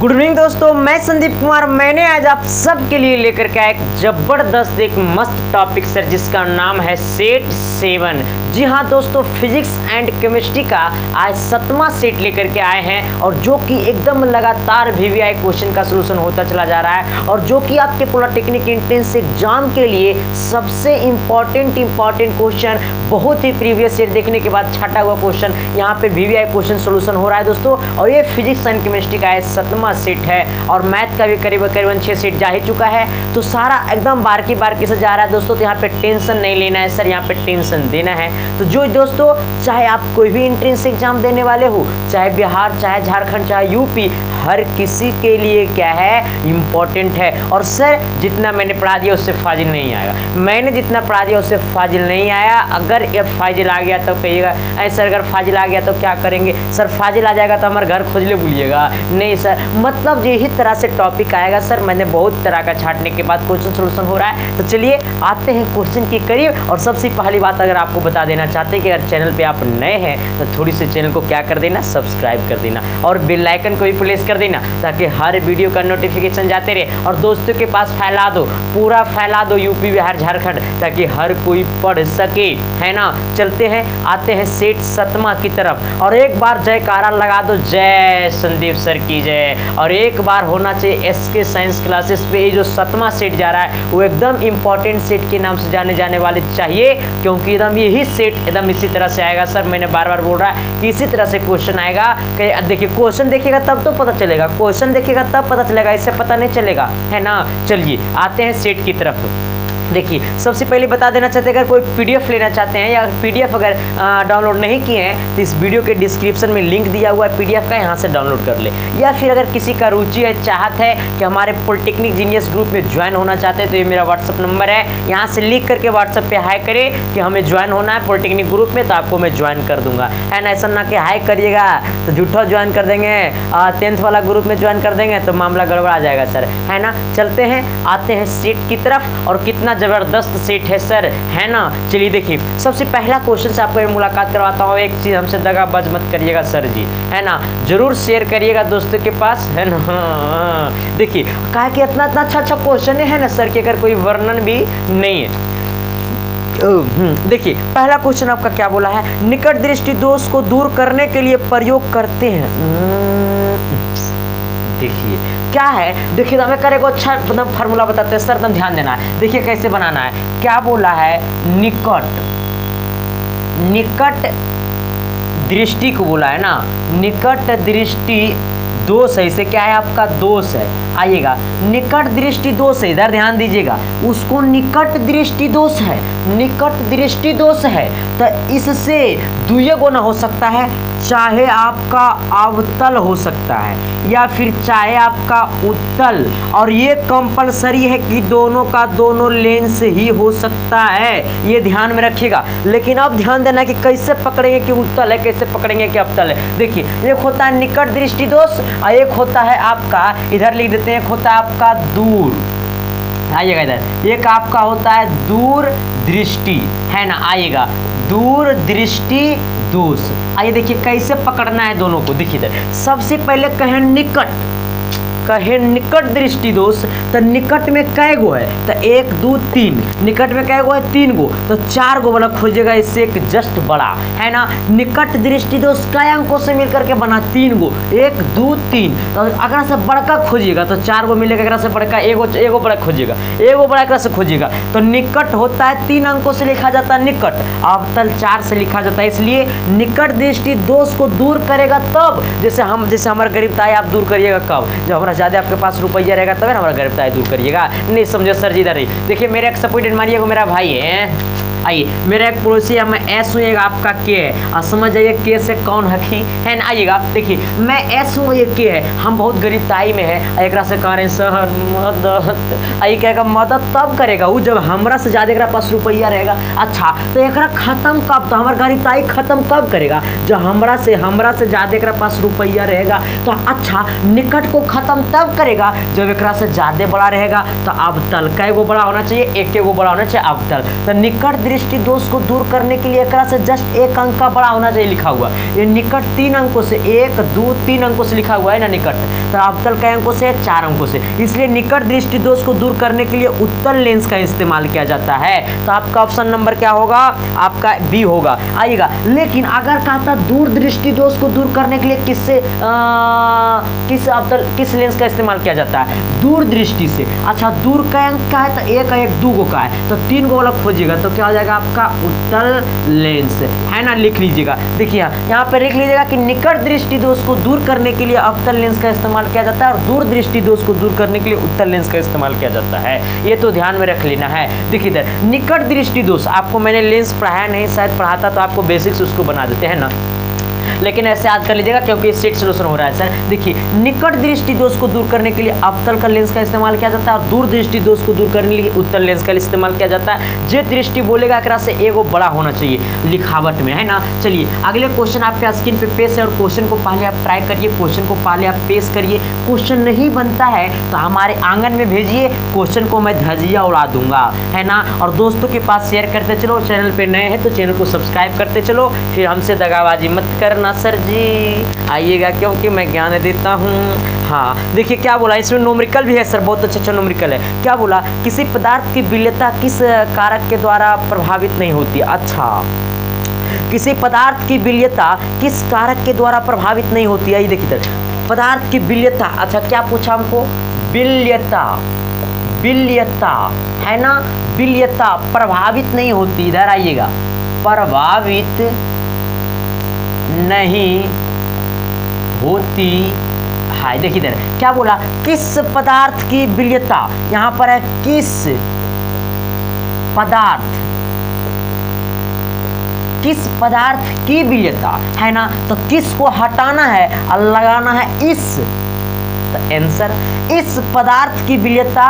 Good evening दोस्तों, मैं संदीप कुमार। मैंने आज आप सबके लिए लेकर के आया एक जबरदस्त एक मस्त टॉपिक सर, जिसका नाम है सेट 7। जी हाँ दोस्तों, फिजिक्स एंड केमिस्ट्री का आज 7वां सेट लेकर के आए हैं, और जो कि एकदम लगातार वीवीआई क्वेश्चन का सलूशन होता चला जा रहा है, और जो कि आपके पॉलिटेक्निक एंट्रेंस एग्जाम के लिए सबसे इम्पॉर्टेंट क्वेश्चन, बहुत ही प्रीवियस ईयर देखने के बाद छटा हुआ क्वेश्चन यहाँ पे वीवीआई क्वेश्चन सलूशन हो रहा है दोस्तों। और ये फिजिक्स एंड केमिस्ट्री का 7वां सेट है, और मैथ का भी करीबन 6 सेट जा ही चुका है। तो सारा एकदम बारकी से जा रहा है दोस्तों। तो यहाँ पे टेंशन नहीं लेना है सर, यहाँ पे टेंशन देना है। तो जो दोस्तों, चाहे आप कोई भी एंट्रेंस एग्जाम देने वाले हो, चाहे बिहार, चाहे झारखंड, चाहे यूपी, हर किसी के लिए क्या है, इम्पोर्टेंट है। और सर जितना मैंने पढ़ा दिया उससे फाजिल नहीं आएगा, मैंने जितना पढ़ा दिया उससे फाजिल नहीं आया। अगर ये फाजिल आ गया तो कहिएगा सर अगर फाजिल आ गया तो क्या करेंगे सर, फाजिल आ जाएगा तो हमारे घर खोज ले बोलिएगा। नहीं सर, मतलब यही तरह से टॉपिक आएगा सर। मैंने बहुत तरह का छाटने के बाद क्वेश्चन सोल्यूशन हो रहा है। तो चलिए आते हैं क्वेश्चन के करीब। और सबसे पहली बात, अगर आपको बता देना चाहते हैं कि अगर चैनल पे आप नए हैं तो थोड़ी से चैनल को क्या कर देना, सब्सक्राइब कर देना, और बेल आइकन को भी प्रेस कर देना, ताकि हर वीडियो का नोटिफिकेशन जाते रहे। और दोस्तों के पास फैला दो, पूरा फैला दो, यूपी, बिहार, झारखंड, ताकि हर कोई पढ़ सके, है ना। चलते हैं, आते हैं सेट 7वां की तरफ। और एक बार जयकारा लगा दो, जय संदीप सर की जय। और एक बार होना चाहिए एसके साइंस क्लासेस पे। ये जो 7वां सेट जा रहा है वो एकदम इंपॉर्टेंट सेट के नाम से जाने वाले चाहिए, क्योंकि एकदम यही सेट एकदम इसी तरह से आएगा सर। मैंने बार बार बोल रहा है कि इसी तरह से क्वेश्चन आएगा। देखिए क्वेश्चन देखिएगा तब तो पता चलेगा, क्वेश्चन देखिएगा तब पता चलेगा, इससे पता नहीं चलेगा, है ना। चलिए आते हैं सेट की तरफ। देखिए सबसे पहले बता देना चाहते हैं, अगर कोई पीडीएफ लेना चाहते हैं, या पीडीएफ अगर डाउनलोड नहीं किए हैं तो इस वीडियो के डिस्क्रिप्शन में लिंक दिया हुआ है पीडीएफ का, यहाँ से डाउनलोड कर ले। या फिर अगर किसी का रुचि है, चाहत है कि हमारे पॉलिटेक्निक जीनियस ग्रुप में ज्वाइन होना चाहते हैं, तो ये मेरा व्हाट्सअप नंबर है, यहाँ से लिख करके व्हाट्सअप पे हाई करें कि हमें ज्वाइन होना है पॉलिटेक्निक ग्रुप में, तो आपको मैं ज्वाइन कर दूंगा, है ना। ऐसा ना कि हाई करिएगा तो झूठा ज्वाइन कर देंगे, 10th वाला ग्रुप में ज्वाइन कर देंगे तो मामला गड़बड़ा जाएगा सर, है ना। चलते हैं, आते हैं सेट की तरफ। और कितना जबरदस्त सेट है सर, है ना। चलिए देखिए, सबसे पहला क्वेश्चन से आपको मुलाकात करवाता हूँ। एक चीज हमसे दगाबाज मत करिएगा सर जी, है ना, जरूर शेयर करिएगा दोस्तों के पास, है ना। देखिए कहा कि इतना अच्छा क्वेश्चन है ना सर, कि अगर कोई वर्णन भी नहीं है। देखिए पहला क्वेश्चन आपका क्या बोला है, निकट दृष्टि दोष को दूर करने के लिए प्रयोग करते हैं। देखिए क्या है, देखिए हमें करेगा अच्छा मतलब फार्मूला बताते हैं सर, एकदम ध्यान देना है। देखिए कैसे बनाना है, क्या बोला है, निकट दृष्टि को बोला है ना, निकट दृष्टि दोष है, इसे क्या है आपका दोष है। आइएगा, निकट दृष्टि दोष है, इधर ध्यान दीजिएगा, उसको निकट दृष्टि दोष है, निकट दृष्टि दोष है। तो इससे दुइये गुना हो सकता है, चाहे आपका अवतल हो सकता है या फिर चाहे आपका उत्तल, और ये कंपलसरी है कि दोनों का दोनों लेंस ही हो सकता है, ये ध्यान में रखिएगा। लेकिन अब ध्यान देना कि कैसे पकड़ेंगे कि उत्तल है, कैसे पकड़ेंगे कि अवतल है। देखिए एक होता है निकट दृष्टि दोष, और एक होता है आपका, इधर लिख देते हैं, एक होता है आपका दूर, आइएगा इधर, एक आपका होता है दूर दृष्टि, है ना। आइएगा, दूर दृष्टि दोष। आइए देखिए कैसे पकड़ना है दोनों को। देखिए इधर सबसे पहले कहें निकट दृष्टि दोष, तो निकट में कै गो है, तो 1 2 3, निकट में कै गो है, 3 गो, तो 4 गो वाला खोजेगा, इससे एक जस्ट बड़ा, है ना। निकट दृष्टि दोष कै अंकों से मिलकर के बना, 3 गो, 1 2 3। तो अगर से बड़का खोजिएगा तो 4 गो मिलेगा, अगर से बड़का एगो बड़ा खोजिएगा, एगो बड़ा अगर से खोजिएगा। तो निकट होता है 3 अंकों से लिखा जाता है निकट, अवतल 4 से लिखा जाता है। इसलिए निकट दृष्टि दोष को दूर करेगा तब, जैसे हमारा गरीबताई आप दूर करिएगा कब, जब हमारा ज़्यादा आपके पास रुपया रहेगा तब हमारा गरीबताई दूर करिएगा। नहीं समझो सर जी, इधर ही देखिए, मेरा एक सपोर्टेड मानिएगा, मेरा भाई है। आइए, मेरा एक पड़ोसी है, मैं एस हूँ, आपका के है, और समझ जाइए के से कौन हकी, है ना। आइएगा देखिए, मैं एस हूँ, ये के है, हम बहुत गरीबताई में है, एक से कह रहे हैं सर मदद। आइए कहेगा मदद तब करेगा वो जब हमरा से ज़्यादा एक पास रुपया रहेगा। अच्छा तो एक खत्म कब, तो हमारा गरीबताई खत्म कब करेगा, जब हमरा से ज़्यादा एक पास रुपया रहेगा। तो अच्छा, निकट को खत्म तब करेगा जब एक से ज़्यादा बड़ा रहेगा। तो अवतल कै गो बड़ा होना चाहिए, एक गो बड़ा होना चाहिए अवतल। तो निकट दृष्टि दोष को दूर करने के लिए एकरा से जस्ट एक अंक का बड़ा होना चाहिए लिखा हुआ। ये निकट 3 अंकों से, 1 2 3 अंकों से लिखा हुआ है ना निकट, तो अवतल कई अंकों से है? 4 अंकों से। इसलिए निकट दृष्टि दोष को दूर करने के लिए उत्तल लेंस का इस्तेमाल किया जाता है। तो आपका ऑप्शन नंबर क्या होगा? आपका बी होगा। आइएगा, लेकिन अगर कहता दूर दृष्टि दोष को दूर करने के लिए किस लेंस का इस्तेमाल किया जाता है? दूर दृष्टि से। अच्छा, दूर का अंक क्या है? तो 1 है, 1 2 का है, तो 3 को वाला खोजिएगा तो क्या हो जाएगा आपका? उत्तल लेंस, है ना। लिख लीजिएगा, देखिए यहाँ पर लिख लीजिएगा कि निकट दृष्टि दोष को दूर करने के लिए अवतल लेंस का इस्तेमाल किया जाता है और दूर दृष्टि दोष को दूर करने के लिए उत्तल लेंस का इस्तेमाल किया जाता है। ये तो ध्यान में रख लेना है। देखिए इधर निकट दृष्टि दोष, आपको मैंने लेंस पढ़ाया नहीं, शायद पढ़ाता तो आपको बेसिक्स उसको बना देते हैं ना, लेकिन ऐसे याद कर लीजिएगा क्योंकि सेट सोल्यूशन हो रहा है सर। देखिए, निकट दृष्टि दोष को दूर करने के लिए अवतल का लेंस का इस्तेमाल किया जाता है और दूर दृष्टि दोष को दूर करने के लिए उत्तल लेंस का इस्तेमाल किया जाता है। जे दृष्टि बोलेगा एकरा से एगो बड़ा होना चाहिए लिखावट में, है ना। चलिए अगले क्वेश्चन आपके स्क्रीन पे पेश है और क्वेश्चन को पहले आप ट्राई करिए, क्वेश्चन को पहले आप पेश करिए। क्वेश्चन नहीं बनता है तो हमारे आंगन में भेजिए, क्वेश्चन को मैं धजिया उड़ा दूंगा, है ना। और दोस्तों के पास शेयर करते चलो, चैनल पे नए हैं तो चैनल को सब्सक्राइब करते चलो, फिर हमसे दगाबाजी मत करना सर जी, आइएगा क्योंकि मैं ज्ञान देता हूँ। हाँ देखिए क्या बोला, इसमें नोमरिकल भी है सर, बहुत अच्छा नोमरिकल है। क्या बोला? किसी पदार्थ की विलेयता किस कारक के द्वारा प्रभावित नहीं होती? अच्छा, किसी पदार्थ की विलेयता किस कारक के द्वारा प्रभावित नहीं होती है? ये देखिए इधर पदार्थ की विलेयता। अच्छा क्या पूछा हमको? विलेयता, विलेयता, है ना। विलेयता प्रभावित नहीं होती, इधर आइएगा, प्रभावित नहीं होती है। देखिए इधर क्या बोला? किस पदार्थ की विलेयता, यहां पर है किस पदार्थ, किस पदार्थ की विलेयता, है ना। तो किस को हटाना है और लगाना है इस, तो आंसर इस पदार्थ की विलेयता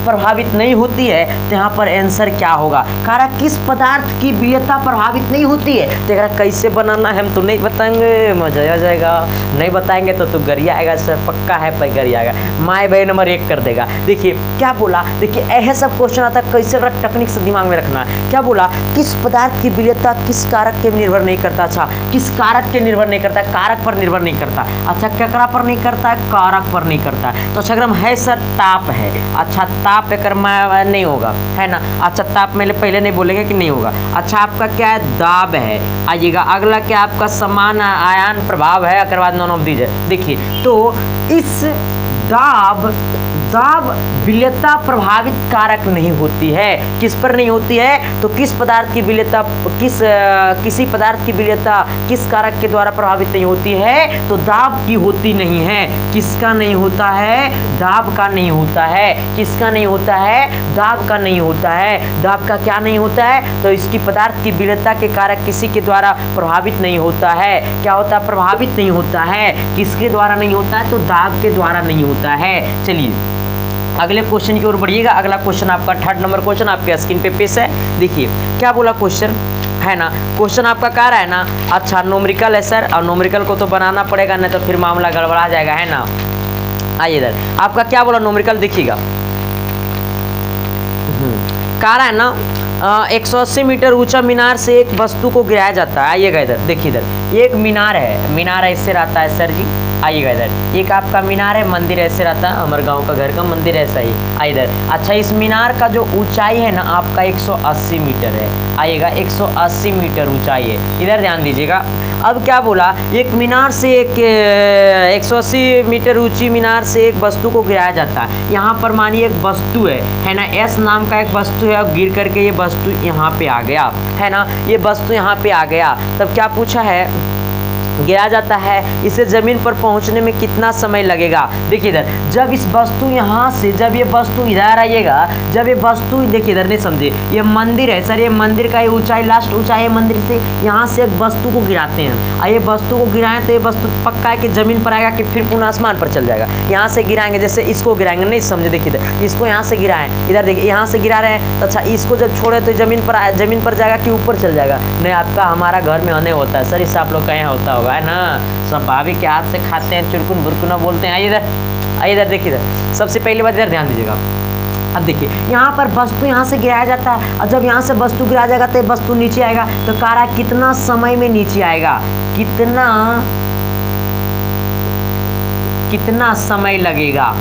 प्रभावित नहीं होती है, तो यहाँ पर आंसर क्या होगा? कारक किस पदार्थ की विलेयता प्रभावित नहीं होती है, तो एकरा कैसे बनाना है हम तो नहीं बताएंगे, मजा आ जाएगा। नहीं बताएंगे तो गरिया आएगा सर, पक्का है पर गरिया आएगा, माय भाई नंबर 1 कर देगा। देखिए क्या बोला? देखिए ऐसे सब क्वेश्चन आता है, कैसे टेक्निक से दिमाग में रखना है। क्या बोला? किस पदार्थ की विलेयता किस कारक के निर्भर नहीं करता? अच्छा, किस कारक के निर्भर नहीं करता? कारक पर निर्भर नहीं करता। अच्छा केकरा पर नहीं करता है? कारक पर नहीं करता है। तो अच्छा अगर है सर ताप है, अच्छा ताप एक नहीं होगा, है ना। अच्छा ताप में पहले नहीं बोलेंगे कि नहीं होगा। अच्छा आपका क्या है? दाब है। आइएगा अगला क्या आपका? समान आयान प्रभाव है, अगर बाद नॉन ऑफ दीज है। देखिए तो इस दाब विलेयता प्रभावित कारक नहीं होती है। किस पर नहीं होती है? तो किस पदार्थ की विलेयता किसी पदार्थ की विलेयता किस कारक के द्वारा प्रभावित नहीं होती है? तो दाब की होती नहीं है। किसका नहीं होता है? दाब का नहीं होता है। किसका नहीं होता है? दाब का नहीं होता है। दाब का क्या नहीं होता है? तो इसकी पदार्थ की विलेयता के कारक किसी के द्वारा प्रभावित नहीं होता है। क्या होता है? प्रभावित नहीं होता है। किसके द्वारा नहीं होता है? तो दाब के द्वारा नहीं होता है। चलिए अगले क्वेश्चन की ओर बढ़िएगा। अगला क्वेश्चन आपका 3rd नंबर क्वेश्चन आपके स्क्रीन पे पेश है। देखिए क्या बोला क्वेश्चन, है ना। क्वेश्चन आपका कह रहा है ना, अच्छा नोमरिकल है सर, और नोमरिकल को तो बनाना पड़ेगा, नहीं तो फिर मामला गड़बड़ा जाएगा, है ना। आइए इधर आपका क्या बोला नोमरिकल, देखिएगा कह रहा है ना 180 मीटर ऊंचा मीनार से एक वस्तु को गिराया जाता है। आइएगा इधर, देखिए इधर एक मीनार है, इससे रहता है सर जी। आइएगा इधर एक आपका मीनार है, मंदिर ऐसे रहता है, हमारे गांव का घर का मंदिर ऐसा ही। आइए इधर, अच्छा इस मीनार का जो ऊंचाई है ना आपका 180 मीटर है। आइएगा 180 मीटर ऊंचाई है, इधर ध्यान दीजिएगा। अब क्या बोला? एक मीनार से एक 180 मीटर ऊंची मीनार से एक वस्तु को गिराया जाता है। यहाँ पर मानिए एक वस्तु है ना, एस नाम का एक वस्तु है, अब गिर करके ये वस्तु यहाँ पे आ गया, है ना। ये वस्तु यहाँ पे आ गया, तब क्या पूछा है? गिराया जाता है, इसे जमीन पर पहुंचने में कितना समय लगेगा? देखिए इधर जब इस वस्तु यहाँ से, जब ये वस्तु इधर आइएगा, जब ये वस्तु देखिए इधर नहीं समझे, ये मंदिर है सर, ये मंदिर का ये ऊंचाई लास्ट ऊंचाई है मंदिर से, यहाँ से एक वस्तु को गिराते हैं, और ये वस्तु को गिराएं तो ये वस्तु पक्का है कि जमीन पर आएगा कि फिर पुनः आसमान पर चल जाएगा। यहाँ से गिराएंगे, जैसे इसको गिराएंगे, नहीं समझे, देखिए इधर इसको यहाँ से गिराएं, इधर देखिए यहाँ से गिरा रहे हैं, तो अच्छा इसको जब छोड़े तो जमीन पर जाएगा कि ऊपर चल जाएगा? नहीं, आपका हमारा घर में होने होता है सर, इससे आप लोग का यहाँ होता होगा, है ना। स्वाभाविक के हाथ से खाते हैं, चुरकुन बुरकुना बोलते हैं। आइए इधर देखिए इधर, सबसे पहली बात इधर ध्यान दीजिएगा, अब देखिए यहाँ पर वस्तु यहाँ से गिराया जाता है, और जब यहाँ से वस्तु गिराया जाएगा तो वस्तु नीचे आएगा, तो कह रहा है कितना समय में नीचे आएगा, कितना समय लगेगा,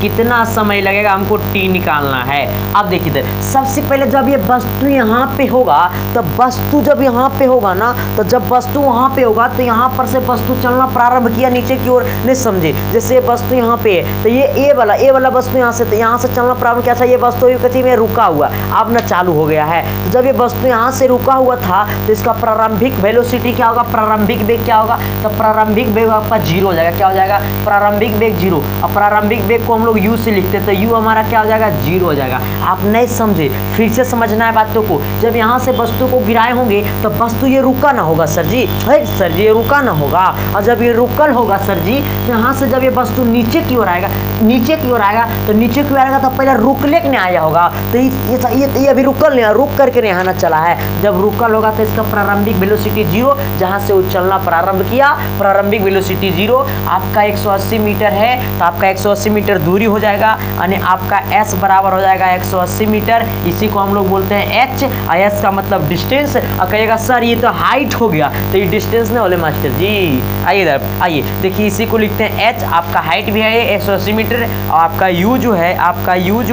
कितना समय लगेगा, हमको टी निकालना है। अब देखिए इधर सबसे पहले जब ये वस्तु यहाँ पे होगा, तो वस्तु जब यहाँ पे होगा ना, तो जब वस्तु वहाँ पे होगा तो यहाँ पर से वस्तु चलना प्रारंभ किया नीचे की ओर, नहीं समझे। जैसे ये वस्तु यहाँ पे है, तो ये ए वाला वस्तु यहाँ से, तो यहाँ से चलना प्रारंभ किया था, ये वस्तु कथी में रुका हुआ, अब ना चालू हो गया है। तो जब ये वस्तु यहाँ से रुका हुआ था तो इसका प्रारंभिक वेलोसिटी क्या होगा, प्रारंभिक वेग क्या होगा, तो प्रारंभिक वेग आपका जीरो हो जाएगा। क्या हो जाएगा, प्रारंभिक वेग जीरो। और प्रारंभिक वेग को हम लोग यू से लिखते, तो यू हमारा क्या हो जाएगा, जीरो हो जाएगा। आप नहीं समझे, फिर से समझना है बातों को। जब यहाँ से वस्तु को गिराए होंगे तो वस्तु ये रुका ना होगा सर जी, है सर जी, ये रुका ना होगा। और जब ये रुकल होगा सर जी, तो यहाँ से जब ये वस्तु नीचे की ओर आएगा, नीचे की ओर आएगा, तो नीचे की ओर आएगा तो पहले रुकले के नहीं आया होगा, तो ये अभी रुकल नहीं, रुक करके यहाँ ना चला है। जब रुकल होगा तो इसका प्रारंभिक वेलोसिटी जीरो, जहाँ से वो चलना प्रारंभ किया, प्रारंभिक वेलोसिटी जीरो। आपका 180 मीटर है, तो आपका 180 मीटर दूरी हो जाएगा, यानी आपका s बराबर हो जाएगा 180 मीटर। इसी को हम लोग बोलते हैं h, और s का मतलब डिस्टेंस। और कहिएगा सर ये तो हाइट हो गया, तो ये डिस्टेंस नहीं बोले मास्टर जी। आइए इधर आइए, देखिए इसी को लिखते हैं h, आपका हाइट भी है 180 मीटर, और आपका u जो है, आपका u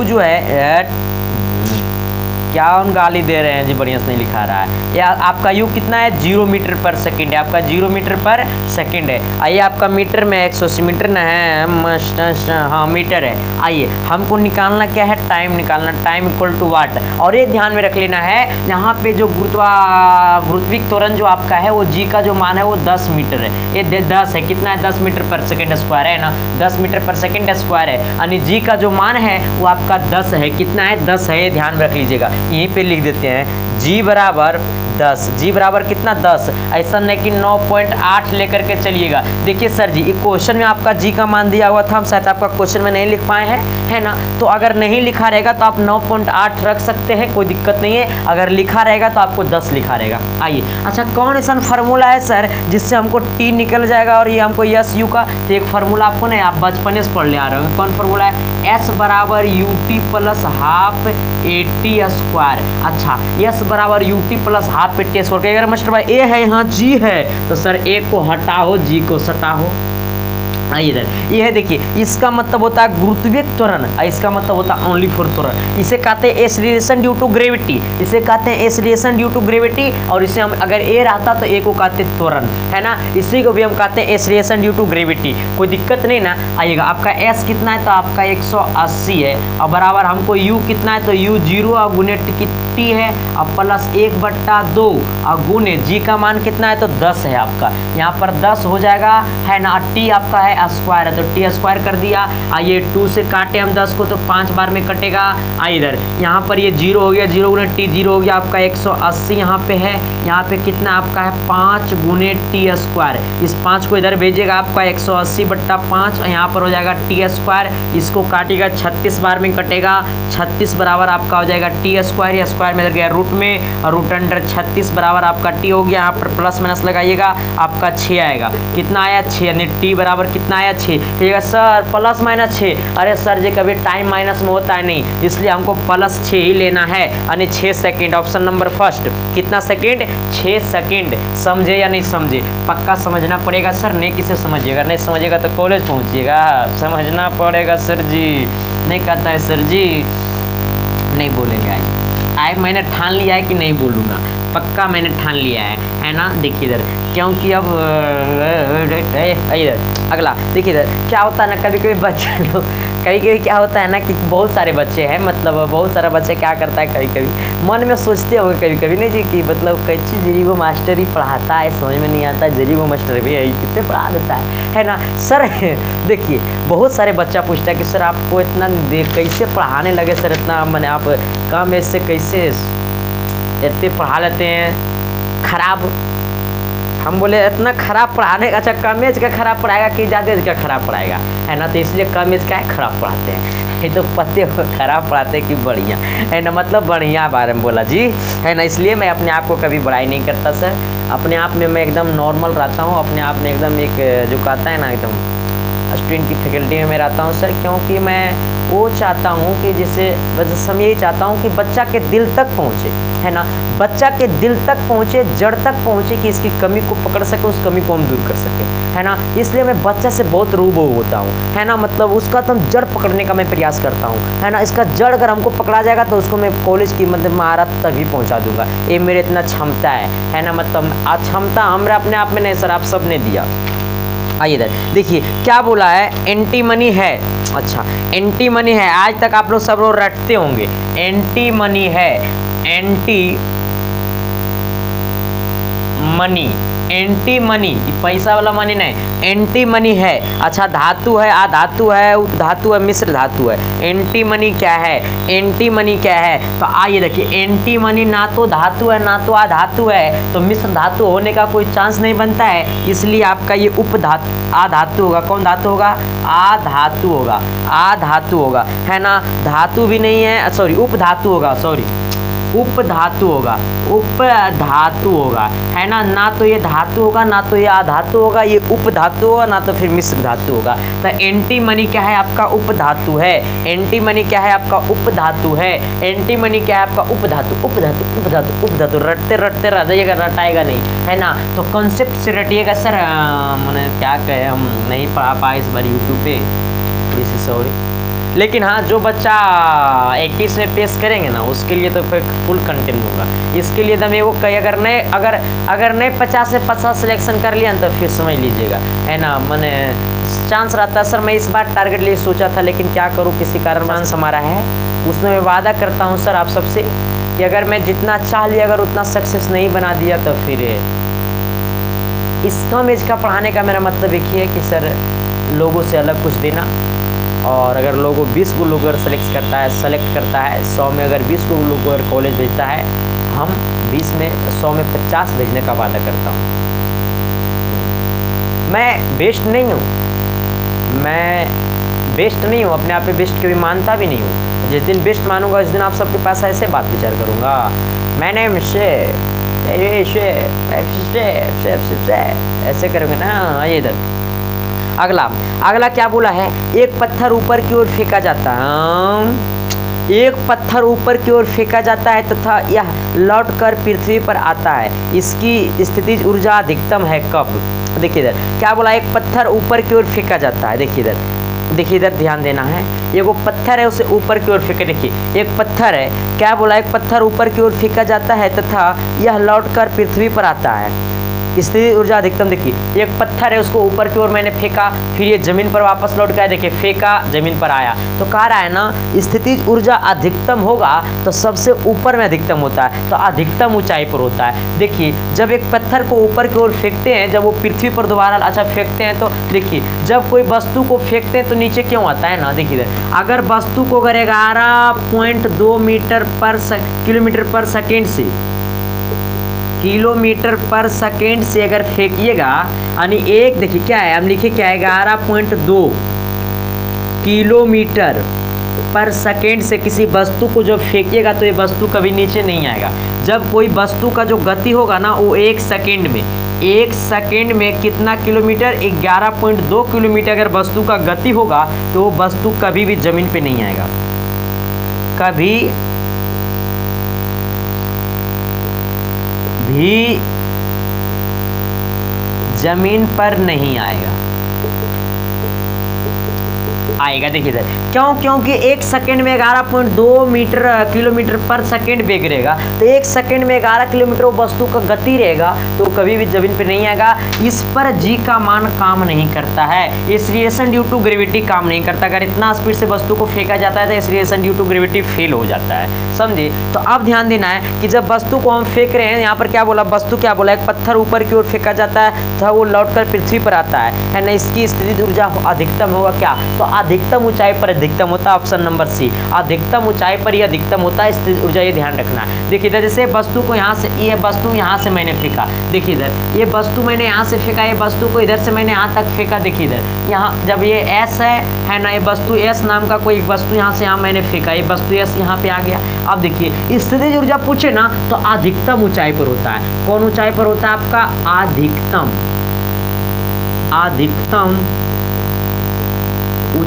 जो है क्या उन गाली दे रहे हैं जी, बढ़िया से नहीं लिखा रहा है। या आपका यू कितना है, 0 मीटर पर सेकंड है, आपका 0 मीटर पर सेकंड है। आइए आपका मीटर में 180 मीटर ना है, हाँ मीटर है। आइए हमको निकालना क्या है, टाइम निकालना, टाइम इक्वल टू वाट। और ये ध्यान में रख लेना है, यहाँ पे जो गुरुत्विक त्वरण जो आपका है, वो जी का जो मान है वो 10 मीटर है। ये 10 है, कितना है, 10 मीटर पर सेकेंड स्क्वायर है ना, 10 मीटर पर सेकेंड स्क्वायर है, यानी जी का जो मान है वो आपका 10 है। कितना है, 10 है, ये ध्यान में रख लीजिएगा। यहीं पे लिख देते हैं जी बराबर 10, जी बराबर कितना 10, ऐसा नहीं कि 9.8 लेकर के चलिएगा। देखिए सर जी, एक क्वेश्चन में आपका जी का मान दिया हुआ था, हम शायद आपका क्वेश्चन में नहीं लिख पाए हैं, है ना। तो अगर नहीं लिखा रहेगा तो आप 9.8 रख सकते हैं, कोई दिक्कत नहीं है। अगर लिखा रहेगा तो आपको 10 लिखा रहेगा। आइए अच्छा, कौन ऐसा फार्मूला है सर जिससे हमको टी निकल जाएगा और ये हमको यस यू का, तो एक फार्मूला आपको नहीं, आप बचपने से पढ़ ले आ रहे हो। कौन फार्मूला है, एस बराबर U T plus half A T square. अच्छा, एस बराबर U T plus half A T square. अगर मास्टर भाई ए है यहाँ जी है, तो सर ए को हटाओ, जी को सटाओ। आइए इधर, ये है देखिए, इसका मतलब होता है गुरुत्वीय त्वरण, इसका मतलब होता है ओनली फॉर त्वरण। इसे कहते हैं एक्सीलरेशन ड्यू टू ग्रेविटी, इसे कहते हैं एक्सीलरेशन ड्यू टू ग्रेविटी। और इसे हम अगर ए रहता तो ए को कहते हैं त्वरण, है ना। इसी को भी हम कहते हैं एक्सीलरेशन ड्यू टू ग्रेविटी, कोई दिक्कत नहीं ना। आइएगा, आपका एस कितना है, तो आपका 180 है, और बराबर हमको यू कितना है, तो यू 0 और गुने टी है, और प्लस 1/2 और गुने जी का मान कितना है, तो 10 है आपका। यहाँ पर 10 हो जाएगा, है ना। टी आपका है स्क्वायर है, तो टी स्क्वायर कर दिया। आइए 2 से काटे हम 10 को, तो 5 बार में कटेगा। आइए इधर, यहाँ पर ये 0 हो गया, 0 गुने टी 0 हो गया, आपका 180 यहाँ पे है। यहाँ पे कितना आपका है, 5 गुने टी स्क्वायर। इस 5 को इधर भेजिएगा, आपका 180/5, यहाँ पर हो जाएगा टी स्क्वायर। इसको काटिएगा, 36 बार में कटेगा, 36 बराबर आपका हो जाएगा टी स्क्वायर। या स्क्वायर में इधर गया रूट में, और रूट अंडर 36 बराबर आपका टी हो गया। यहाँ पर प्लस माइनस लगाइएगा, आपका 6 आएगा। कितना आया, 6, यानी टी बराबर कितना आया, 6। कहिएगा सर प्लस माइनस 6, अरे सर जी कभी टाइम माइनस में होता है नहीं, इसलिए हमको प्लस 6 ही लेना है, यानी 6 सेकेंड। ऑप्शन नंबर फर्स्ट, कितना सेकेंड, 6 सेकेंड। समझे या नहीं समझे, पक्का समझना पड़ेगा सर, नहीं किसे समझिएगा, नहीं समझिएगा तो कॉलेज पहुंचिएगा। समझना पड़ेगा सर जी, नहीं कहता है सर जी, नहीं बोलेंगे। आए मैंने ठान लिया है कि नहीं बोलूँगा, पक्का मैंने ठान लिया है ना। देखिए इधर, क्योंकि अब इधर अगला देखिए इधर क्या होता है ना, कभी कभी बच्चे लोग, कभी कभी क्या होता है ना कि बहुत सारे बच्चे हैं, मतलब बहुत सारा बच्चे क्या करता है, कभी कभी मन में सोचते होंगे कभी कभी नहीं जी कि मतलब कैसी जरीबो मास्टर ही पढ़ाता है, समझ में नहीं आता, जरीबो मास्टर भी है किससे पढ़ा देता है ना सर। देखिए बहुत सारे बच्चा पूछता है कि सर आपको इतना देर कैसे पढ़ाने लगे सर, इतना मैंने आप कम एज से कैसे इतने पढ़ा लेते हैं खराब। हम बोले इतना खराब पढ़ाने का, अच्छा कम एज का खराब पढ़ाएगा कि ज़्यादा एज का खराब पढ़ाएगा, है ना। तो इसलिए कम एज का है खराब पढ़ाते हैं, ये तो पते खराब पढ़ाते हैं कि बढ़िया, है ना, मतलब बढ़िया बारे में बोला जी, है ना। इसलिए मैं अपने आप को कभी बड़ाई नहीं करता सर, अपने आप में मैं एकदम नॉर्मल रहता हूँ, अपने आप में एकदम एक जो कहता है ना एकदम स्टूडेंट की फैकल्टी में मैं रहता हूँ सर, क्योंकि मैं वो चाहता हूँ कि जैसे बस हम यही चाहता हूँ कि बच्चा के दिल तक पहुँचे, है ना, बच्चा के दिल तक पहुँचे, जड़ तक पहुँचे, कि इसकी कमी को पकड़ सके, उस कमी को हम दूर कर सके, है ना। इसलिए मैं बच्चा से बहुत रूबरू होता हूँ, है ना, मतलब उसका तो हम जड़ पकड़ने का मैं प्रयास करता हूँ, है ना। इसका जड़ अगर हमको पकड़ा जाएगा तो उसको मैं कॉलेज की मतलब महारत तक भी पहुँचा दूंगा। ये मेरे इतना क्षमता है ना, मतलब क्षमता हमारे अपने आप में नहीं सर, आप सब ने दिया। आइए इधर देखिए क्या बोला है, एंटी मनी है। अच्छा, एंटी मनी है, आज तक आप लोग सब लोग रटते होंगे, एंटी मनी है, एंटी मनी, एंटी मनी, पैसा वाला मनी नहीं, एंटी मनी है। अच्छा, धातु है, अधातु है, उपधातु है, मिश्र धातु है। एंटी मनी क्या है, एंटी मनी क्या है, तो आइए देखिए, एंटी मनी ना तो धातु है ना तो अधातु है, तो मिश्र धातु होने का कोई चांस नहीं बनता है, इसलिए आपका ये उपधातु अधातु होगा। कौन धातु होगा, अधातु होगा, अधातु होगा, है ना। धातु भी नहीं है, सॉरी उपधातु होगा, सॉरी उपधातु होगा, उपधातु होगा, है ना। ना तो ये धातु होगा ना तो ये अधातु होगा, ये उपधातु होगा ना तो फिर मिश्र धातु होगा। तो एंटी मनी क्या है, आपका उपधातु है। एंटी मनी क्या है, आपका उपधातु है। एंटी मनी क्या है, आपका उपधातु, उपधातु, उपधातु, उपधातु। रटते रटते रह जाइएगा, रटाएगा नहीं, है ना। तो कॉन्सेप्ट से रटिएगा सर। मैंने क्या कहे, हम नहीं पढ़ा पाए इस बार यूट्यूब पे, थोड़ी सी सॉरी। लेकिन हाँ, जो बच्चा 21 में पेश करेंगे ना, उसके लिए तो फिर फुल कंटेंट दूंगा। इसके लिए तो मैं वो कही, अगर नए 50 से 50 सिलेक्शन कर लिया तो फिर समझ लीजिएगा, है ना। मैंने चांस रहता सर, मैं इस बार टारगेट लिए सोचा था, लेकिन क्या करूँ, किसी कारण चांस हमारा है, उसमें मैं वादा करता हूँ सर आप सबसे कि अगर मैं जितना चाह लिया, अगर उतना सक्सेस नहीं बना दिया तो फिर इस कम एज का पढ़ाने का मेरा मतलब एक ही है कि सर लोगों से अलग कुछ देना। और अगर लोगों 20 को लोग अगर सेलेक्ट करता है 100 में अगर 20 को लोग अगर कॉलेज भेजता है, हम 20 में 100 में 50 भेजने का वादा करता हूँ। मैं बेस्ट नहीं हूँ, अपने आप में बेस्ट कभी मानता भी नहीं हूँ। जिस दिन बेस्ट मानूंगा उस दिन आप सबके पास ऐसे बात विचार करूँगा, मैंने ऐसे करूँगा ना। ये इधर अगला क्या बोला है, एक पत्थर ऊपर की ओर फेंका जाता है, एक पत्थर ऊपर की ओर फेंका जाता है तथा यह लौटकर पृथ्वी पर आता है, इसकी स्थितिज ऊर्जा अधिकतम है कब। देखिए इधर क्या बोला, एक पत्थर ऊपर की ओर फेंका जाता है। देखिए इधर ध्यान देना है, ये वो पत्थर है, उसे ऊपर की ओर फेंके। देखिए एक पत्थर है, क्या बोला, एक पत्थर ऊपर की ओर फेंका जाता है तथा यह लौटकर पृथ्वी पर आता है, स्थिति ऊर्जा अधिकतम। देखिए एक पत्थर है, उसको ऊपर की ओर मैंने फेंका, फिर ये जमीन पर वापस लौट गया। देखिए फेंका, जमीन पर आया, तो कह रहा है ना स्थिति ऊर्जा अधिकतम होगा तो सबसे ऊपर में अधिकतम होता है, तो अधिकतम ऊंचाई पर होता है। देखिए जब एक पत्थर को ऊपर की ओर फेंकते हैं, जब वो पृथ्वी पर दोबारा फेंकते हैं, तो देखिए जब कोई वस्तु को फेंकते हैं तो नीचे क्यों आता है ना। देखिए अगर वस्तु को अगर 11.2 किलोमीटर पर सेकेंड से किलोमीटर पर सेकेंड से अगर फेंकिएगा, यानी एक, देखिए क्या है, हम लिखे क्या है, 11.2 किलोमीटर पर सेकेंड से किसी वस्तु को जब फेंकिएगा तो ये वस्तु कभी नीचे नहीं आएगा। जब कोई वस्तु का जो गति होगा ना, वो एक सेकेंड में कितना किलोमीटर, 11.2 किलोमीटर अगर वस्तु का गति होगा तो वो वस्तु कभी भी जमीन पे नहीं आएगा, कभी भी जमीन पर नहीं आएगा। देखिए इधर क्योंकि एक सेकंड में 11.2 किलोमीटर पर सेकंड वेग रहेगा, तो एक सेकंड में 11 किलोमीटर वस्तु का गति रहेगा, तो कभी भी जमीन पे नहीं आएगा। इस पर जी का मान काम नहीं करता है, इस रिएक्शन ड्यू टू ग्रेविटी काम नहीं करता। अगर इतना स्पीड से वस्तु को फेंका जाता है तो इस reaction due to gravity fail हो जाता है, समझे। तो अब ध्यान देना है कि जब वस्तु को हम फेंक रहे हैं, यहाँ पर क्या बोला, वस्तु क्या बोला, एक पत्थर ऊपर की ओर फेंका जाता है तो वो लौटकर पृथ्वी पर आता है ना। इसकी स्थितिज ऊर्जा अधिकतम होगा क्या, तो अधिकतम ऊंचाई पर अधिकतम होता है, ऑप्शन नंबर सी। अधिकतम ऊंचाई पर ही अधिकतम होता है स्थितिज ऊर्जा, ये ध्यान रखना है। देखिए इधर जैसे वस्तु को यहाँ से, ये वस्तु यहाँ से मैंने फेंका, देखिए इधर ये वस्तु मैंने यहाँ से फेंका, ये वस्तु को इधर से मैंने यहाँ तक फेंका। देखिए इधर यहाँ जब ये एस है ना, ये वस्तु एस नाम का कोई वस्तु यहाँ से यहाँ मैंने फेंका, ये वस्तु एस यहाँ पे आ गया। अब देखिए स्थितिज ऊर्जा पूछे ना तो अधिकतम ऊंचाई पर होता है। कौन ऊंचाई पर होता है आपका, अधिकतम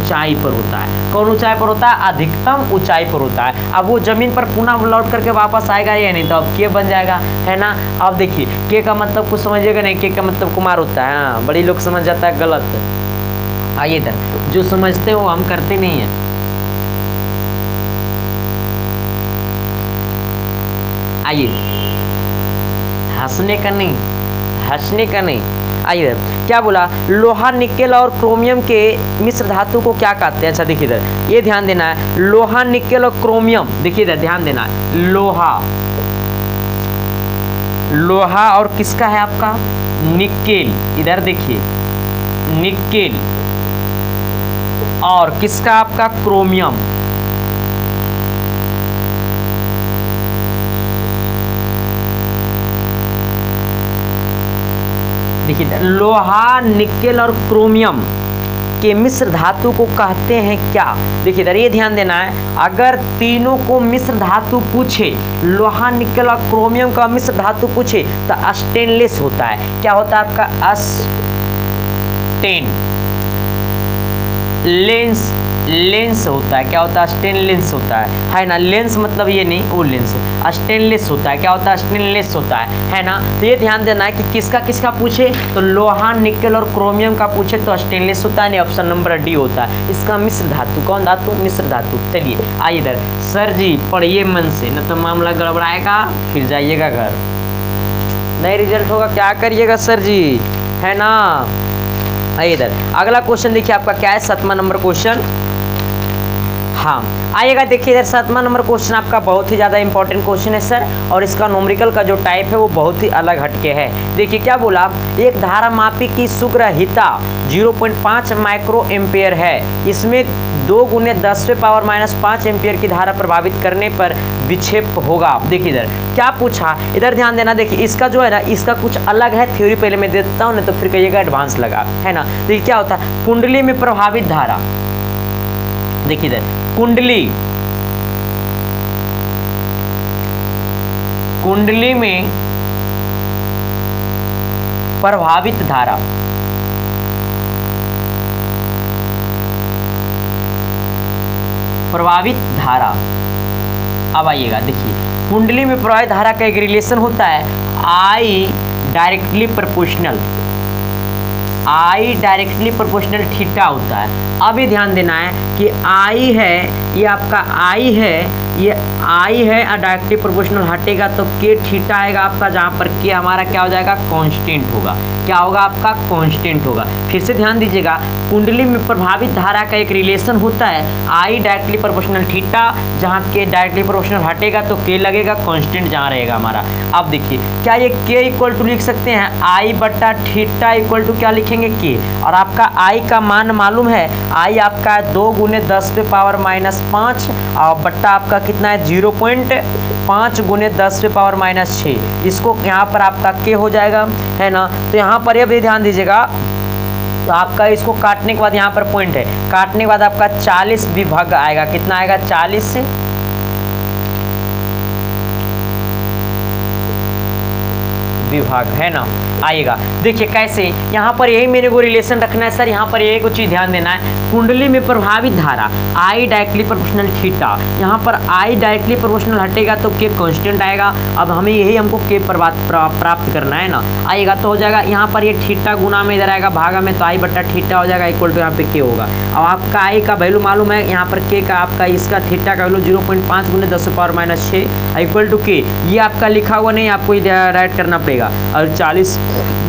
ऊंचाई पर होता है। कौन ऊंचाई पर होता है? अधिकतम ऊंचाई पर होता है। अब वो जमीन पर पुनः लौट करके वापस आएगा या नहीं, तो अब के बन जाएगा, है ना। अब देखिए के का मतलब कुछ समझिएगा नहीं, के का मतलब कुमार होता है। हाँ, बड़ी लोग समझ जाता है गलत। आइए इधर, जो समझते हो हम करते नहीं है। आइए, हंसने का नहीं, हंसने का नहीं। आइए, क्या बोला? लोहा, निकेल और क्रोमियम के मिश्र धातु को क्या कहते हैं? अच्छा देखिए इधर, ये ध्यान देना है, लोहा, निकेल और क्रोमियम। देखिए इधर ध्यान देना है, लोहा, लोहा और किसका है आपका? निकेल। इधर देखिए, निकेल और किसका आपका? क्रोमियम। देखिए, लोहा, निकेल और क्रोमियम के मिश्र धातु को कहते हैं क्या? देखिए इधर ये ध्यान देना है, अगर तीनों को मिश्र धातु पूछे, लोहा, निकेल और क्रोमियम का मिश्र धातु पूछे, तो स्टेनलेस होता है। क्या होता है आपका? लेंस, लेंस होता है। क्या होता है? स्टेनलेस होता है ना। लेंस मतलब ये नहीं, वो लेंस स्टेनलेस होता है। क्या होता है? स्टेनलेस होता है ना। तो ये ध्यान देना है कि किसका किसका पूछे, तो लोहा, निकेल और क्रोमियम का पूछे तो स्टेनलेस होता है, नहीं ऑप्शन नंबर डी होता है इसका मिश्र धातु। कौन धातु? मिश्र धातु। चलिए आइए इधर, सर जी पढ़िए मन से, न तो मामला गड़बड़ाएगा, फिर जाइएगा घर, नहीं रिजल्ट होगा, क्या करिएगा सर जी, है ना। आइए इधर, अगला क्वेश्चन देखिए आपका क्या है, 7वां नंबर क्वेश्चन। हाँ आइएगा, देखिए इधर 7वां नंबर क्वेश्चन आपका बहुत ही ज़्यादा इंपॉर्टेंट क्वेश्चन है सर, और इसका न्यूमेरिकल का जो टाइप है वो बहुत ही अलग हटके है। देखिए क्या बोला, एक धारा मापी की सुग्रहिता 0.5 माइक्रो एम्पियर है, इसमें 2 गुने 10⁻⁻5 एम्पियर की धारा प्रभावित करने पर विक्षेप होगा। देखिए इधर क्या पूछा, इधर ध्यान देना। देखिए इसका जो है ना, इसका कुछ अलग है, थ्योरी पहले मैं देता हूँ, नहीं तो फिर कहिएगा एडवांस लगा, है ना। देखिए क्या होता है, कुंडली में प्रभावित धारा। देखिए इधर कुंडली, कुंडली में प्रभावित धारा, प्रभावित धारा। अब आइएगा, देखिए कुंडली में प्रभावित धारा का एक रिलेशन होता है I directly proportional, I directly proportional theta होता है। अब ये ध्यान देना है कि आई है, ये आपका आई है, ये आई है और डायरेक्टली प्रोपोर्शनल हटेगा तो के थीटा आएगा आपका, जहाँ पर के हमारा क्या हो जाएगा? कांस्टेंट होगा। क्या होगा आपका? कांस्टेंट होगा। फिर से ध्यान दीजिएगा, कुंडली में प्रभावित धारा का एक रिलेशन होता है आई डायरेक्टली प्रोपोर्शनल थीटा, जहाँ के डायरेक्टली प्रोपोर्शनल हटेगा तो के लगेगा, कांस्टेंट जहाँ रहेगा हमारा। अब देखिए क्या ये के इक्वल टू लिख सकते हैं आई बट्टा थीटा इक्वल टू क्या लिखेंगे? के। और आपका आई का मान मालूम है, आई आपका है 2 गुने 10⁻⁻5 और बट्टा आपका कितना है? 0.5 गुने 10⁻⁻6। इसको यहाँ पर आपका के हो जाएगा, है ना। तो यहाँ पर ये भी ध्यान दीजिएगा, तो आपका इसको काटने के बाद यहाँ पर पॉइंट है, काटने के बाद आपका 40 विभाग आएगा। कितना आएगा? 40 से विभाग, है ना। आएगा, देखिए कैसे, यहाँ पर यही मेरे को रिलेशन रखना है सर। यहाँ पर यही कुछ चीज़ ध्यान देना है, कुंडली में प्रभावित धारा आई डायरेक्टली प्रोपोर्शनल थीटा, यहाँ पर आई डायरेक्टली प्रोपोर्शनल हटेगा तो के कांस्टेंट आएगा। अब हमें यही हमको के प्राप्त करना है ना। आएगा तो हो जाएगा यहाँ पर ये थीटा गुना में इधर आएगा भागा में, तो आई बट्टा थीटा हो जाएगा इक्वल टू यहाँ पे के होगा। अब आपका आई का वैल्यू मालूम है, यहाँ पर के का आपका इसका थीटा का वैल्यू 0.5 गुने 10⁻⁻6 इक्वल टू के। ये आपका लिखा हुआ नहीं, आपको राइट करना पड़ेगा, और 40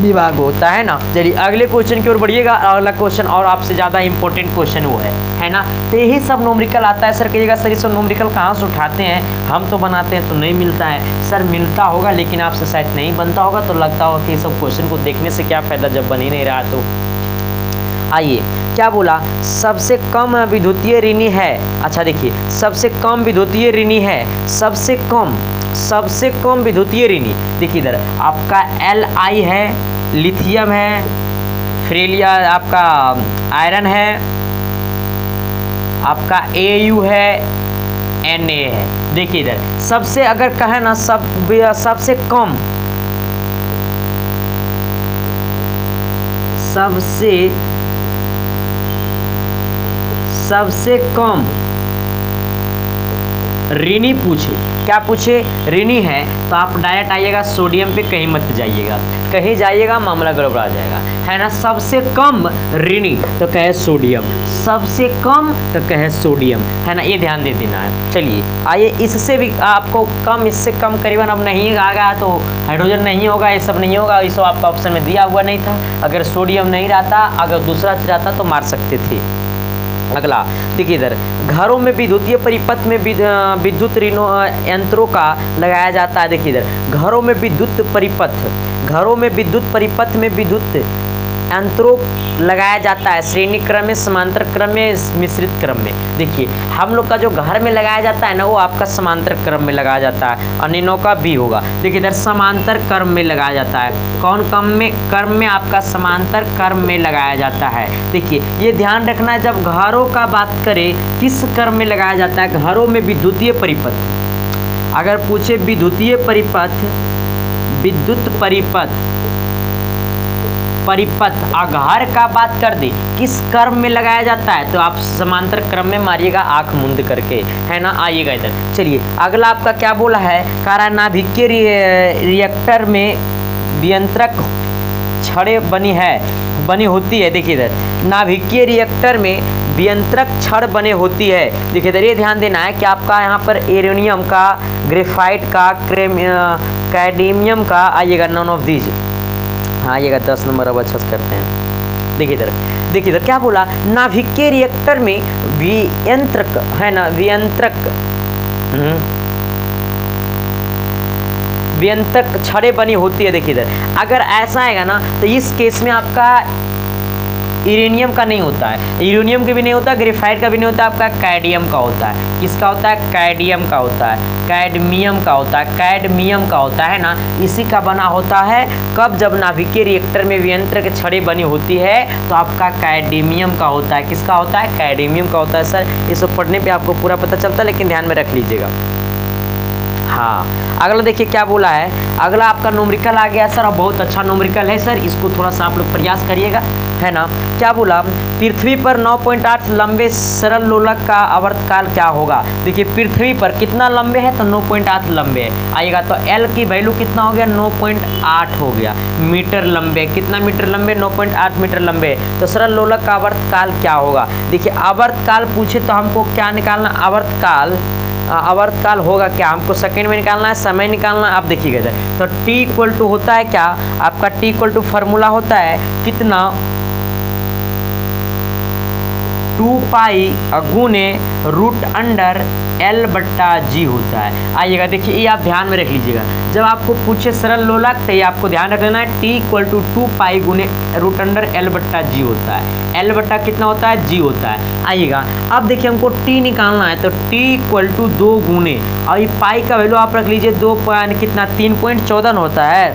विभाग होता है ना। चलिए अगले क्वेश्चन की ओर बढ़िएगा। अगला क्वेश्चन और आपसे ज़्यादा इंपॉर्टेंट क्वेश्चन वो है ना। तो यही सब न्यूमेरिकल आता है सर। कहिएगा सर ये सब न्यूमेरिकल कहाँ से उठाते हैं, हम तो बनाते हैं तो नहीं मिलता है सर। मिलता होगा लेकिन आपसे शायद नहीं बनता होगा, तो लगता होगा कि ये सब क्वेश्चन को देखने से क्या फ़ायदा जब बन ही नहीं रहा। तो आइए क्या बोला, सबसे कम विद्युतीय ऋणी है। अच्छा देखिए, सबसे कम विद्युतीय ऋणी है, सबसे कम विद्युतीय ऋणी। देखिए इधर आपका Li है, लिथियम है, फ्रेलिया आपका आयरन है, आपका Au है, Na है। देखिए इधर सबसे अगर कहे ना सबसे कम सबसे कम ऋणी पूछे, क्या पूछे, ऋणी है, तो आप डायरेक्ट आइएगा सोडियम पे, कहीं मत जाइएगा, कहीं जाइएगा मामला गड़बड़ा जाएगा, है ना। सबसे कम ऋणी तो कहे सोडियम, सबसे कम तो कहे सोडियम, है ना, ये ध्यान दे देना है। चलिए आइए, इससे भी आपको कम, इससे कम करीबन अब नहीं आ गया तो हाइड्रोजन नहीं होगा, ये सब नहीं होगा, ये सब आपका ऑप्शन में दिया हुआ नहीं था। अगर सोडियम नहीं रहता, अगर दूसरा चीज रहता तो मार सकते थे। अगला देखिए इधर, घरों में विद्युतीय परिपथ में विद्युत यंत्रों का लगाया जाता है। देखिए इधर, घरों में विद्युत परिपथ, घरों में विद्युत परिपथ में विद्युत यंत्रों लगाया जाता है, श्रेणी क्रम में, समांतर क्रम में, मिश्रित क्रम में। देखिए हम लोग का जो घर में लगाया जाता है ना, वो आपका समांतर क्रम में लगाया जाता है, अन्यों का भी होगा। देखिए इधर समांतर क्रम में लगाया जाता है, कौन क्रम में आपका समांतर क्रम में लगाया जाता है। देखिए ये ध्यान रखना है, जब घरों का बात करें किस क्रम में लगाया जाता है, घरों में विद्युतीय परिपथ, अगर पूछे विद्युतीय परिपथ, विद्युत परिपथ, परिपथ आघार का बात कर दे किस क्रम में लगाया जाता है, तो आप समांतर क्रम में मारिएगा आंख मूंद करके, है ना। आइएगा इधर, चलिए अगला आपका क्या बोला है, नाभिकीय रिएक्टर में वियंत्रक छड़ें बनी होती है। देखिए इधर, नाभिकीय रिएक्टर में वियंत्रक छड़ बने होती है। देखिए इधर, ये ध्यान देना है कि आपका यहाँ पर यूरेनियम का, ग्रेफाइट का, कैडमियम का आइएगा, नॉन ऑफ दीज। हाँ आइएगा 10 नंबर अब अच्छा से करते हैं। देखिए इधर, देखिए इधर क्या बोला, नाभिकीय रिएक्टर में वियंत्रक, है ना, वियंत्रक छड़ें बनी होती है। देखिए इधर, अगर ऐसा आएगा ना तो इस केस में आपका यूरेनियम का नहीं होता है, यूरेनियम का भी नहीं होता, ग्रेफाइट का भी नहीं होता, आपका कैडमियम का होता है। किसका होता है, कैडमियम का होता है, कैडमियम का होता है, कैडमियम का होता है ना, इसी का बना होता है। कब, जब नाभिकीय रिएक्टर में वियंत्रक छड़ें बनी होती है तो आपका कैडमियम का होता है। किसका होता है, कैडमियम का होता है। सर ये सब पढ़ने पे आपको पूरा पता चलता है, लेकिन ध्यान में रख लीजिएगा। हाँ अगला देखिए क्या बोला है, अगला आपका न्यूमेरिकल आ गया सर, और बहुत अच्छा न्यूमेरिकल है सर, इसको थोड़ा सा आप लोग प्रयास करिएगा, है ना। क्या बोला, पृथ्वी पर 9.8 लंबे सरल लोलक का आवर्तकाल क्या होगा। देखिए पृथ्वी पर कितना लंबे है, तो 9.8 लंबे है। आइएगा तो एल की वैल्यू कितना हो गया, 9.8 हो गया मीटर लंबे। कितना मीटर लंबे, 9.8 मीटर लंबे। तो सरल लोलक का आवर्तकाल क्या होगा। देखिए आवर्तकाल पूछे तो हमको क्या निकालना, आवर्तकाल होगा क्या, हमको सेकंड में निकालना है, समय निकालना है। आप देखिएगा इधर, तो t इक्वल टू होता है क्या, आपका t इक्वल टू फार्मूला होता है कितना, 2 पाई गुने रूट अंडर L बट्टा G होता है। आइएगा देखिए, ये आप ध्यान में रख लीजिएगा, जब आपको पूछे सरल लोलक तो ये आपको ध्यान रख लेना है, t इक्वल टू 2 पाई गुने रूट अंडर L बट्टा G होता है। L बट्टा कितना होता है, G होता है। आइएगा अब देखिए हमको t निकालना है, तो t इक्वल टू 2 गुने, और ये पाई का वैल्यू आप रख लीजिए 2 कितना 3.14 होता है।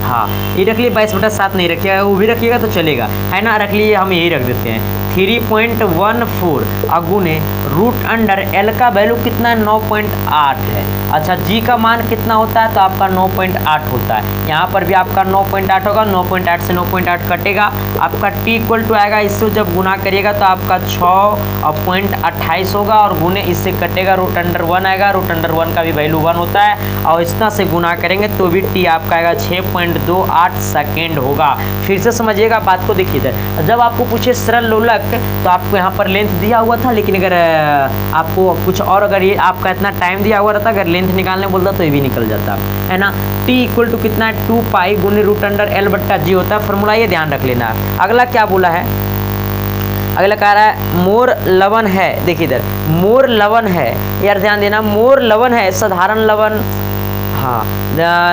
हाँ ये रख लिए, 22/7 नहीं रखिएगा, वो भी रखिएगा तो चलेगा, है ना। रख लिए, हम यही रख देते हैं 3.14 अगुने रूट अंडर L का वैल्यू कितना है, 9.8 है। अच्छा G का मान कितना होता है, तो आपका 9.8 होता है। यहाँ पर भी आपका 9.8 होगा, 9.8 से 9.8 कटेगा, आपका t इक्वल टू आएगा, इससे जब गुना करिएगा तो आपका 6.28 होगा, और गुने इससे कटेगा रूट अंडर 1 आएगा, रूट अंडर 1 का भी वैल्यू 1 होता है, और इतना से गुना करेंगे तो भी t आपका आएगा 6.28 सेकेंड होगा। फिर से समझिएगा बात को। देखिए इधर, जब आपको पूछे सरल लोलक तो आपको यहाँ पर लेंथ दिया हुआ था, लेकिन अगर आपको कुछ और, अगर ये आपका इतना टाइम दिया हुआ रहता, अगर लेंथ निकालने बोलता तो ये भी निकल जाता, है ना। t इक्वल टू कितना है, 2 पाई गुने रूट अंडर L बट्टा G होता है, फॉर्मूला ये ध्यान रख लेना। अगला क्या बोला है, अगला कह रहा है मोर लवण है। देखिए इधर, मोर लवण है, यार ध्यान देना, मोर लवण है, साधारण लवण, हाँ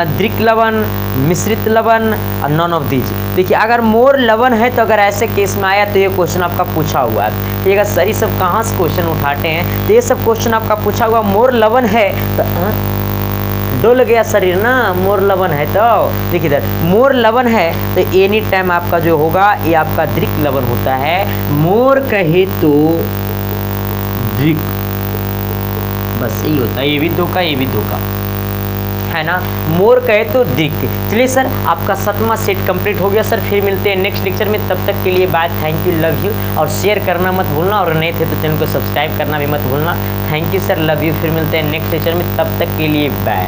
दृक लवण, मिश्रित लवण और नॉन ऑफ दीज। देखिए अगर मोर लवण है तो अगर ऐसे केस में आया तो ये क्वेश्चन आपका पूछा हुआ है। ठीक है सर, ये सब कहाँ से क्वेश्चन उठाते हैं, तो ये सब क्वेश्चन आपका पूछा हुआ, मोर लवण है तो डोल गया शरीर ना, मोर लवण है तो। देखिए इधर, मोर लवण है तो एनी टाइम आपका जो होगा ये आपका दृक लवण होता है। मोर कहे तो दृक, बस यही होता है, ये भी दो का, ये भी दो का, है ना, मोर कहे तो दिख। चलिए सर, आपका 7वां सेट कंप्लीट हो गया सर। फिर मिलते हैं नेक्स्ट लेक्चर में, तब तक के लिए bye, thank you, love you. और शेयर करना मत भूलना, और नए थे तो चैनल को सब्सक्राइब करना भी मत भूलना। Thank you sir, love you. फिर मिलते हैं नेक्स्ट लेक्चर में, तब तक के लिए बाय।